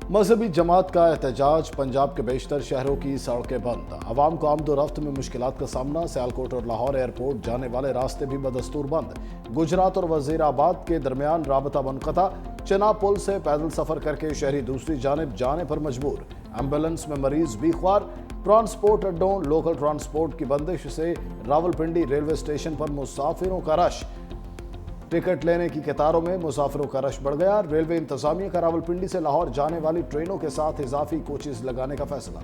मजहबी जमात का एहतजाज, पंजाब के बेशतर शहरों की सड़कें बंद, अवाम को आमदोरफ्त में मुश्किलात का सामना, सियालकोट और लाहौर एयरपोर्ट जाने वाले रास्ते भी बदस्तूर बंद, गुजरात और वजीराबाद के दरमियान राबता मुनक़ता, चनाब पुल से पैदल सफर करके शहरी दूसरी जानिब जाने पर मजबूर, एम्बुलेंस में मरीज भी ख्वार, ट्रांसपोर्ट अड्डों, लोकल ट्रांसपोर्ट की बंदिश से रावलपिंडी रेलवे स्टेशन पर मुसाफिरों का रश, टिकट लेने की कतारों में मुसाफिरों का रश बढ़ गया। रेलवे इंतजामिया का रावलपिंडी से लाहौर जाने वाली ट्रेनों के साथ इजाफी कोचेज लगाने का फैसला।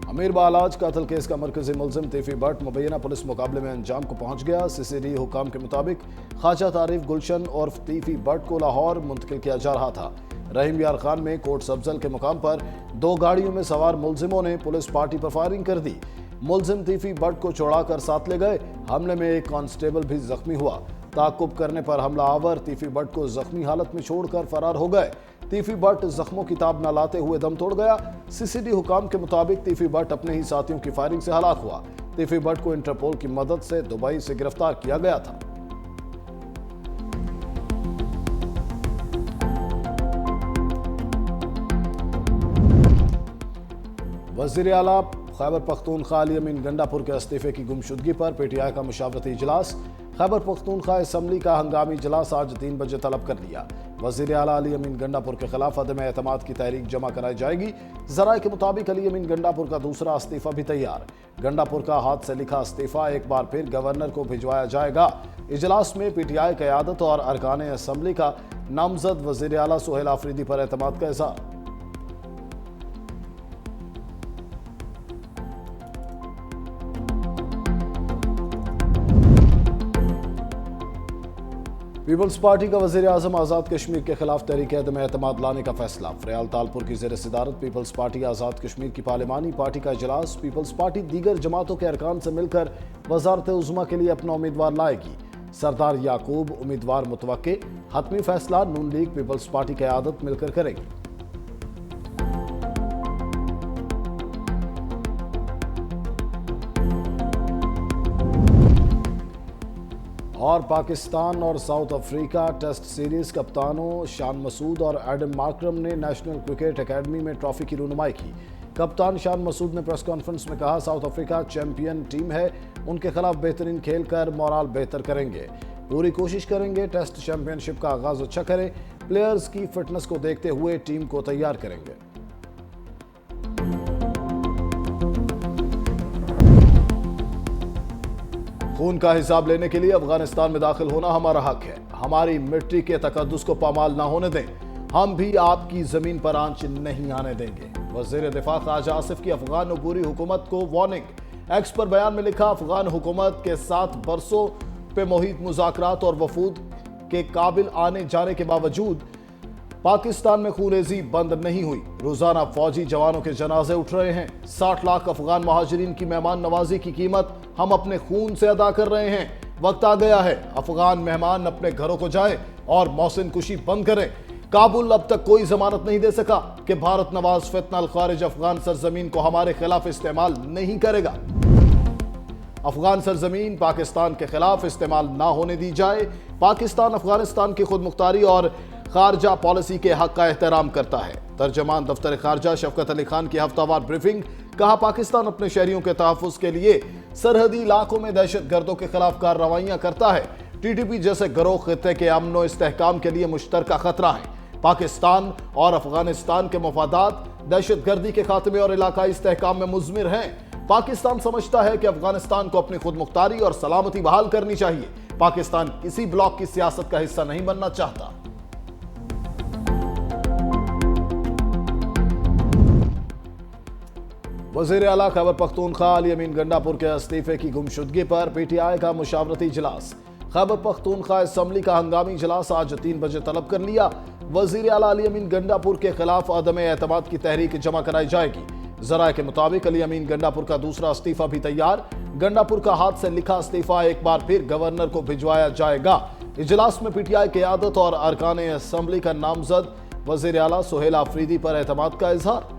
अमीर बालाज कातल केस का मरकजी मुलजिम तीफी भट्ट मुबैना पुलिस मुकाबले में अंजाम को पहुंच गया। सीसीडी हुकाम के मुताबिक ख्वाजा तारीफ गुलशन और तीफी भट्ट को लाहौर मुंतकिल किया जा रहा था। रहीम यार खान में कोट सब्जल के मुकाम पर दो गाड़ियों में सवार मुलजिमों ने पुलिस पार्टी पर फायरिंग कर दी। मुलजिम तीफी भट्ट को चौड़ाकर साथ ले गए। हमले में एक कांस्टेबल भी जख्मी हुआ। ताकुब करने पर हमला आवर तीफी भट्ट को जख्मी हालत में छोड़कर फरार हो गए। तीफी भट्ट जख्मों की ताब न लाते हुए दम तोड़ गया। सीसीडी हुकाम के मुताबिक तीफी भट्ट अपने ही साथियों की फायरिंग से हलाक हुआ। तीफी भट्ट को इंटरपोल की मदद से दुबई से गिरफ्तार किया गया था। वज़ीर आला खैबर पख्तूनख्वा अली अमीन गंडापुर के इस्तीफे की गुमशुदगी पर पीटीआई का मुशावरती इजलास। खैबर पख्तूनख्वा असम्बली का हंगामी इजलास आज 3 बजे तलब कर लिया। वज़ीर आला अली अमीन गंडापुर के खिलाफ अदम एतमाद की तहरीक जमा कराई जाएगी। ज़राए के मुताबिक अली अमीन गंडापुर का दूसरा इस्तीफा भी तैयार। गंडापुर का हाथ से लिखा इस्तीफा एक बार फिर गवर्नर को भिजवाया जाएगा। इजलास में पीटीआई क़यादत और अरकान असम्बली का नामजद वज़ीर आला सुहेल आफरीदी पर एतमाद का इज़हार। पीपल्स पार्टी का वज़ीर आज़म आज़ाद कश्मीर के खिलाफ तहरीक अदम एतमाद लाने का फैसला। फ़रियाल तालपुर की ज़ेर सदारत पीपल्स पार्टी आज़ाद कश्मीर की पार्लिमानी पार्टी का इजलास। पीपल्स पार्टी दीगर जमातों के अरकान से मिलकर वज़ारत उज़्मा के लिए अपना उम्मीदवार लाएगी। सरदार याकूब उम्मीदवार मुतवक्के, हतमी फैसला नून लीग पीपल्स पार्टी की क़यादत मिलकर करेगी। और पाकिस्तान और south Africa test series कप्तानों Shan Masood और एडम मार्करम ने नेशनल क्रिकेट एकेडमी में ट्रॉफी की रुनुमाई की। कप्तान शान मसूद ने प्रेस कॉन्फ्रेंस में कहा, साउथ अफ्रीका चैंपियन टीम है, उनके खिलाफ बेहतरीन खेल कर मोराल बेहतर करेंगे, पूरी कोशिश करेंगे टेस्ट चैंपियनशिप का आगाज अच्छा करें, प्लेयर्स की फिटनेस को देखते हुए टीम को तैयार करेंगे। खून का हिसाब लेने के लिए अफगानिस्तान में दाखिल होना हमारा हक है। हमारी मिट्टी के तकद्दुस को पामाल ना होने दें। हम भी आपकी जमीन पर आंच नहीं आने देंगे। वज़ीर दिफा ख्वाजा आसिफ की अफगान अबूरी हुकूमत को वार्निंग। एक्स पर बयान में लिखा, अफगान हुकूमत के साथ बरसों पे मुहित मुज़ाकरात और वफूद के काबिल आने जाने के बावजूद पाकिस्तान में खूनरेज़ी बंद नहीं हुई। रोजाना फौजी जवानों के जनाजे उठ रहे हैं। 60 लाख अफगान महाजरीन की मेहमान नवाजी की कीमत हम अपने खून से अदा कर रहे हैं। वक्त आ गया है अफगान मेहमान अपने घरों को जाएं और मौसिन कुशी बंद करें। काबुल अब तक कोई जमानत नहीं दे सका कि भारत नवाज फितना अल खारिज अफगान सरजमीन को हमारे खिलाफ इस्तेमाल नहीं करेगा। अफगान सरजमीन पाकिस्तान के खिलाफ इस्तेमाल ना होने दी जाए। पाकिस्तान अफगानिस्तान की खुद मुख्तारी और खारजा पॉलिसी के हक का एहतराम करता है। तर्जमान दफ्तर खारजा शफकत अली खान की हफ्तावार ब्रीफिंग। कहा, पाकिस्तान अपने शहरियों के तहफ़्फ़ुज़ के लिए सरहदी इलाकों में दहशत गर्दों के खिलाफ कार्रवाइयां करता है। टीटीपी जैसे गिरोह खित्ते के अमन और इस्तेहकाम के लिए मुश्तरका खतरा है। पाकिस्तान और अफगानिस्तान के मफादात दहशत गर्दी के खात्मे और इलाकाई इस्तेहकाम में मुज़मिर हैं। पाकिस्तान समझता है कि अफगानिस्तान को अपनी खुद मुख्तारी और सलामती बहाल करनी चाहिए। पाकिस्तान किसी ब्लॉक की सियासत का हिस्सा नहीं बनना चाहता। वज़ीर आला खैबर पख्तूनख्वा अली अमीन गंडापुर के इस्तीफे की गुमशुदगी पर पीटीआई का मुशावरती इजलास। खैबर पख्तूनख्वा असम्बली का हंगामी इजलास आज 3 बजे तलब कर लिया। वज़ीर आला अली अमीन गंडापुर के खिलाफ अदम एतमाद की तहरीक जमा कराई जाएगी। ज़राए के मुताबिक अली अमीन गंडापुर का दूसरा इस्तीफा भी तैयार। गंडापुर का हाथ से लिखा इस्तीफा एक बार फिर गवर्नर को भिजवाया जाएगा। इजलास में पीटीआई क़यादत और अरकान असम्बली का नामजद वज़ीर आला सुहेल आफरीदी पर एतमाद का इजहार।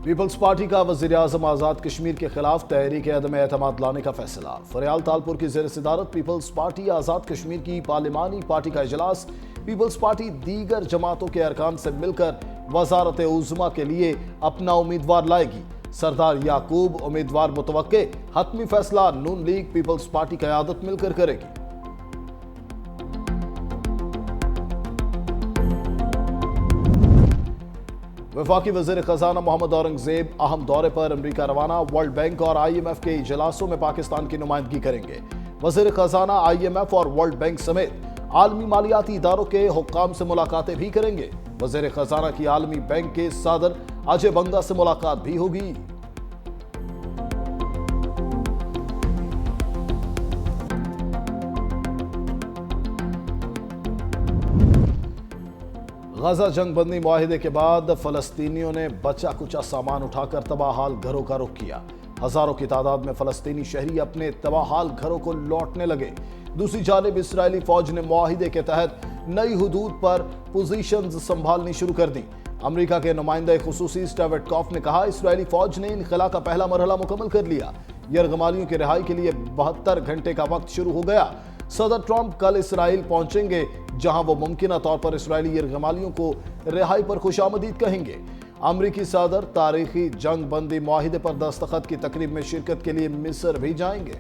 پیپلز پارٹی کا وزیر اعظم آزاد کشمیر کے خلاف تحریک عدم اعتماد لانے کا فیصلہ۔ فریال تالپور کی زیر صدارت پیپلز پارٹی آزاد کشمیر کی پارلیمانی پارٹی کا اجلاس۔ پیپلز پارٹی دیگر جماعتوں کے ارکان سے مل کر وزارت عظمیٰ کے لیے اپنا امیدوار لائے گی۔ سردار یعقوب امیدوار متوقع، حتمی فیصلہ نون لیگ پیپلز پارٹی قیادت مل کر کرے گی۔ وفاقی وزیر خزانہ محمد اورنگزیب اہم دورے پر امریکہ روانہ، ورلڈ بینک اور IMF کے اجلاسوں میں پاکستان کی نمائندگی کریں گے۔ وزیر خزانہ IMF اور ورلڈ بینک سمیت عالمی مالیاتی اداروں کے حکام سے ملاقاتیں بھی کریں گے۔ وزیر خزانہ کی عالمی بینک کے صدر اجے بنگا سے ملاقات بھی ہوگی۔ غزہ جنگ بندی معاہدے کے بعد فلسطینیوں نے بچا کچا سامان اٹھا کر تباہ حال گھروں کا رخ کیا۔ ہزاروں کی تعداد میں فلسطینی شہری اپنے تباہ حال گھروں کو لوٹنے لگے۔ دوسری جانب اسرائیلی فوج نے معاہدے کے تحت نئی حدود پر پوزیشنز سنبھالنی شروع کر دی۔ امریکہ کے نمائندہ خصوصی سٹیو وٹکوف نے کہا، اسرائیلی فوج نے انخلا کا پہلا مرحلہ مکمل کر لیا۔ یرغمالیوں کی رہائی کے لیے 72 گھنٹے کا وقت شروع ہو گیا۔ صدر ٹرمپ کل اسرائیل پہنچیں گے، جہاں وہ ممکنہ طور پر اسرائیلی یرغمالیوں کو رہائی پر خوش آمدید کہیں گے۔ امریکی صدر تاریخی جنگ بندی معاہدے پر دستخط کی تقریب میں شرکت کے لیے مصر بھی جائیں گے۔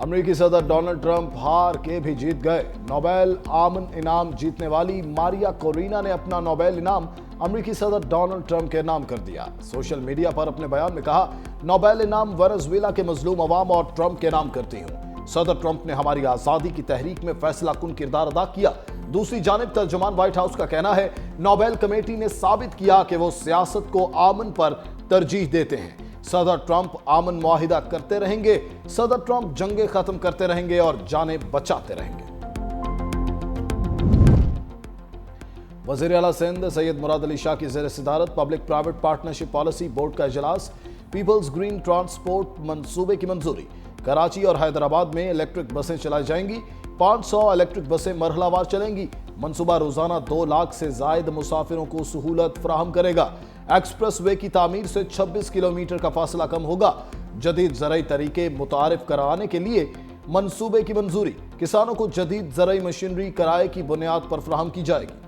امریکی صدر ڈونلڈ ٹرمپ ہار کے بھی جیت گئے۔ نوبیل امن انعام جیتنے والی ماریا کورینا نے اپنا نوبیل انعام امریکی صدر ڈونلڈ ٹرمپ کے نام کر دیا۔ سوشل میڈیا پر اپنے بیان میں کہا، نوبیل انعام وینزویلا کے مظلوم عوام اور ٹرمپ کے نام کرتی ہوں۔ صدر ٹرمپ نے ہماری آزادی کی تحریک میں فیصلہ کن کردار ادا کیا۔ دوسری جانب ترجمان وائٹ ہاؤس کا کہنا ہے، نوبیل کمیٹی نے ثابت کیا کہ وہ سیاست کو امن پر ترجیح دیتے ہیں۔ صدر ٹرمپ امن معاہدہ کرتے رہیں گے، صدر ٹرمپ جنگیں ختم کرتے رہیں گے اور جانیں بچاتے رہیں گے۔ وزیر اعلیٰ سندھ سید مراد علی شاہ کی زیر صدارت public private partnership policy board کا اجلاس۔ پیپلز گرین ٹرانسپورٹ منصوبے کی منظوری۔ کراچی اور حیدرآباد میں الیکٹرک بسیں چلائی جائیں گی۔ 500 الیکٹرک بسیں مرحلہ وار چلیں گی۔ منصوبہ روزانہ 2 لاکھ سے زائد مسافروں کو سہولت فراہم کرے گا۔ ایکسپریس وے کی تعمیر سے 26 کلومیٹر کا فاصلہ کم ہوگا۔ جدید زرعی طریقے متعارف کرانے کے لیے منصوبے کی منظوری۔ کسانوں کو جدید زرعی مشینری کرائے کی بنیاد پر فراہم کی جائے گی۔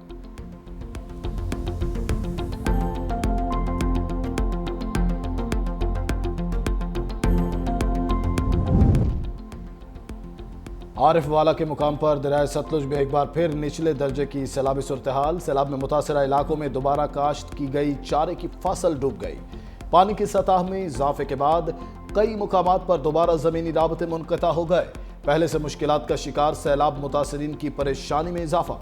عارف والا کے مقام پر دریائے ستلج میں ایک بار پھر نچلے درجے کی سیلابی صورتحال۔ سیلاب میں متاثرہ علاقوں میں دوبارہ کاشت کی گئی چارے کی فصل ڈوب گئی۔ پانی کی سطح میں اضافے کے بعد کئی مقامات پر دوبارہ زمینی رابطے منقطع ہو گئے۔ پہلے سے مشکلات کا شکار سیلاب متاثرین کی پریشانی میں اضافہ۔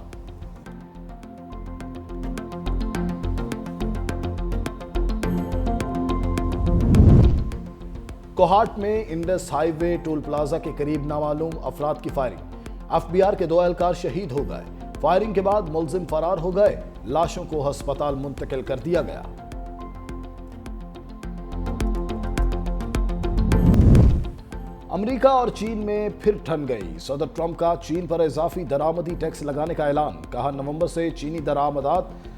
کوہاٹ میں انڈس ہائی وے ٹول پلازا کے قریب نامعلوم افراد کی فائرنگ۔ FBI کے 2 اہلکار شہید ہو گئے۔ فائرنگ کے بعد ملزم فرار ہو گئے۔ لاشوں کو ہسپتال منتقل کر دیا گیا۔ امریکہ اور چین میں پھر ٹھن گئی۔ صدر ٹرمپ کا چین پر اضافی درآمدی ٹیکس لگانے کا اعلان۔ کہا، نومبر سے چینی درآمدات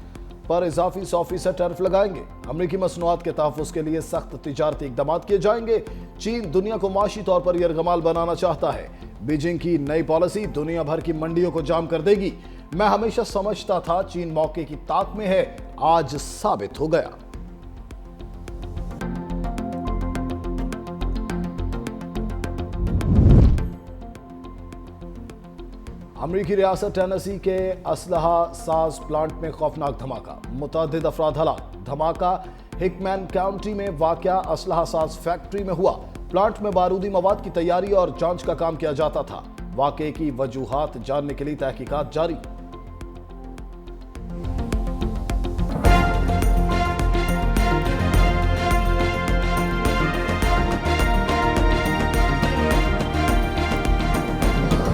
پر اضافی 100% ٹیرف لگائیں گے۔ امریکی مصنوعات کے تحفظ کے لیے سخت تجارتی اقدامات کیے جائیں گے۔ چین دنیا کو معاشی طور پر یرغمال بنانا چاہتا ہے۔ بیجنگ کی نئی پالیسی دنیا بھر کی منڈیوں کو جام کر دے گی۔ میں ہمیشہ سمجھتا تھا چین موقع کی طاق میں ہے، آج ثابت ہو گیا۔ امریکی ریاست ٹینیسی کے اسلحہ ساز پلانٹ میں خوفناک دھماکہ، متعدد افراد ہلاک۔ دھماکہ ہکمین کاؤنٹی میں واقع اسلحہ ساز فیکٹری میں ہوا۔ پلانٹ میں بارودی مواد کی تیاری اور جانچ کا کام کیا جاتا تھا۔ واقعے کی وجوہات جاننے کے لیے تحقیقات جاری۔